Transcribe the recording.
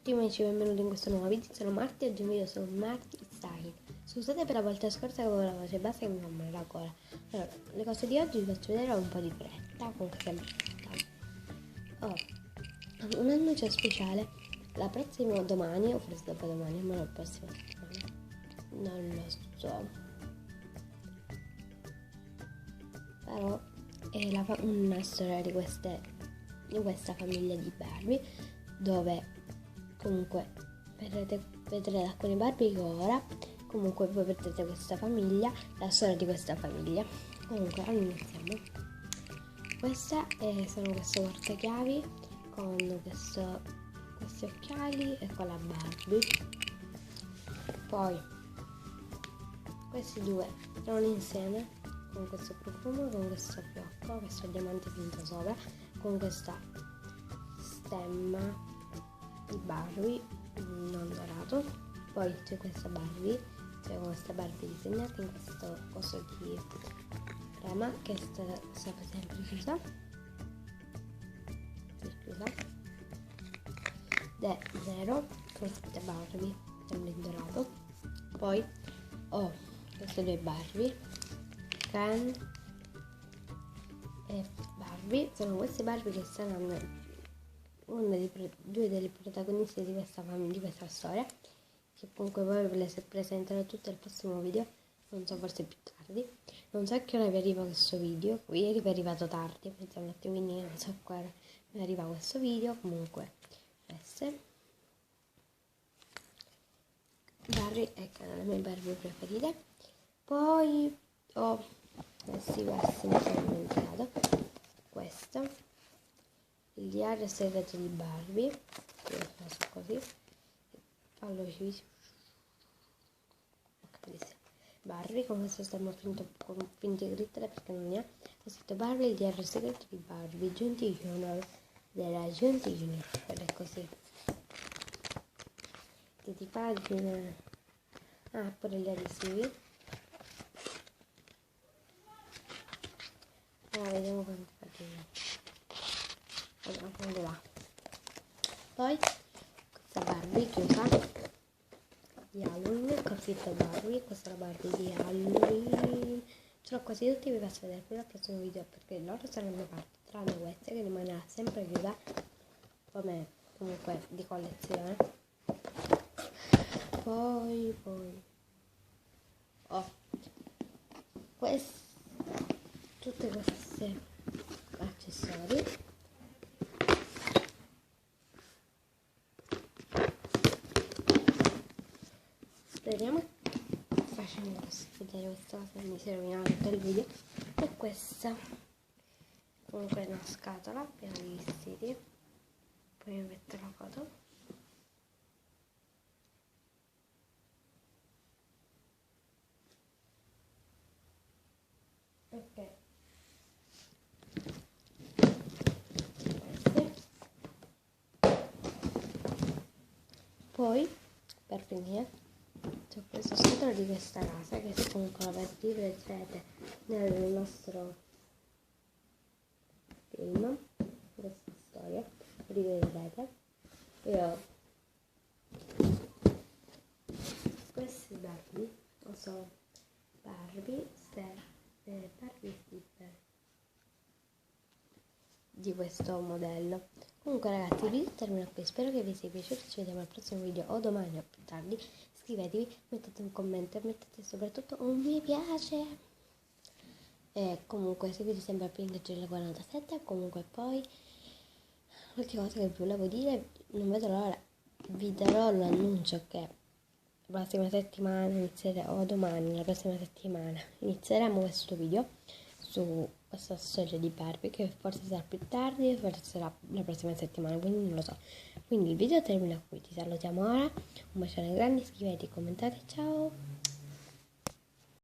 tutti amici, benvenuti in questo nuovo video. Sono Marti e oggi un video su Marti Style. Scusate per la volta scorsa che avevo la voce bassa e mi fa male la gola. Allora, le cose di oggi vi faccio vedere un po' di fretta, comunque sempre fretta. Un annuncio speciale. La prossima domani, o forse dopodomani, ma la prossima settimana. Non lo so. Però è una storia di questa famiglia di Barbie, dove comunque vedrete alcuni Barbie che ora comunque voi vedrete questa famiglia, la storia di questa famiglia. Comunque iniziamo. Sono queste portachiavi con questi occhiali e con la Barbie. Poi questi due sono insieme con questo profumo, con questo fiocco, questo diamante finto sopra, con questa stemma di Barbie non dorato. Poi c'è questa Barbie disegnata in questo coso di crema che sta sempre chiusa. Ed è nero con queste Barbie sempre in dorato. Poi ho queste due Barbie, Ken e Barbie. Sono queste Barbie che saranno due delle protagoniste di questa storia, che comunque poi ve le presenterò tutte al prossimo video, non so, forse più tardi. Non so a che ora vi arriva questo video, ieri vi è arrivato tardi, mezzanotte, quindi non so a che ora mi arriva questo video. Comunque queste Barbie e le mie Barbie preferite. Poi ho questi vestiti, mi sono dimenticato, questo, il diario segreto di Barbie, che lo faccio così, fallo vicino, Barbie con questo stemma finto con finti glitter perché non ne ha. Ho scritto Barbie, il diario segreto di Barbie, Giunti Junior, della Giunti Junior, ed è così, di pagine. Pure gli adesivi. Allora vediamo quante pagine. Allora, quando va. Poi questa Barbie chiusa di Halloween, confitto Barbie, questa è la Barbie di Halloween. Ce l'ho quasi tutti, vi faccio vedere poi al prossimo video perché loro saranno parte, tranne queste che rimarrà sempre chiusa come comunque di collezione. Poi tutte queste accessori. Speriamo facendo vedere questa cosa, mi si è rovinato tutto il video. E questa comunque è una scatola piena di vestiti. Poi mi metto la foto. Ok. Poi per finire c'è questo scatola di questa casa che comunque la vedrete nel nostro film, questa storia rivedrete. Io questi Barbie sono Barbie slipper di questo modello. Comunque ragazzi, il video termina qui, spero che vi sia piaciuto, ci vediamo al prossimo video o domani o più tardi. Iscrivetevi, mettete un commento e mettete soprattutto un mi piace, e comunque seguite sempre PingaGL47. Comunque poi l'ultima cosa che volevo dire, non vedo l'ora, vi darò l'annuncio che la prossima settimana o domani, la prossima settimana inizieremo questo video su questa storia di Barbie, che forse sarà più tardi, forse sarà la prossima settimana, quindi non lo so. Quindi il video termina qui, ti salutiamo ora, un bacione grande, iscrivetevi, commentate, ciao!